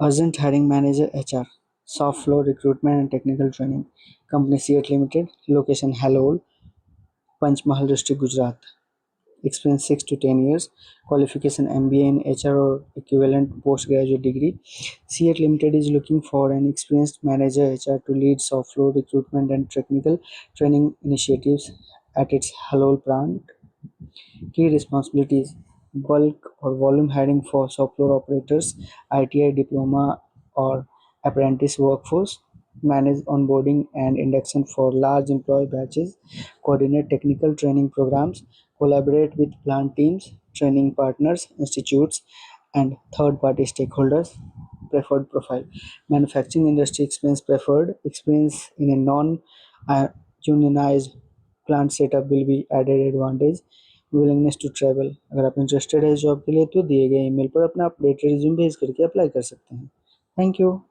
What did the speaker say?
Urgent hiring manager HR, Shopfloor Recruitment and Technical Training, Company CEAT Limited, location Halol, Panchmahal district, Gujarat. Experience 6 to 10 years. Qualification MBA in HR or equivalent postgraduate degree. CEAT Limited is looking for an experienced manager HR to lead soft-floor recruitment and technical training initiatives at its Halol plant. Key responsibilities: bulk or volume hiring for software operators, ITI diploma or apprentice workforce, manage onboarding and induction for large employee batches, coordinate technical training programs, collaborate with plant teams, training partners, institutes, and third-party stakeholders. Preferred profile: manufacturing industry experience preferred, experience in a non-unionized plant setup will be added advantage. Willingness to travel: अगर आप interested है job के लिए तो दिए गए email पर अपना अपडेटेड रिज्यूम भेज करके अप्लाई कर सकते हैं। Thank you.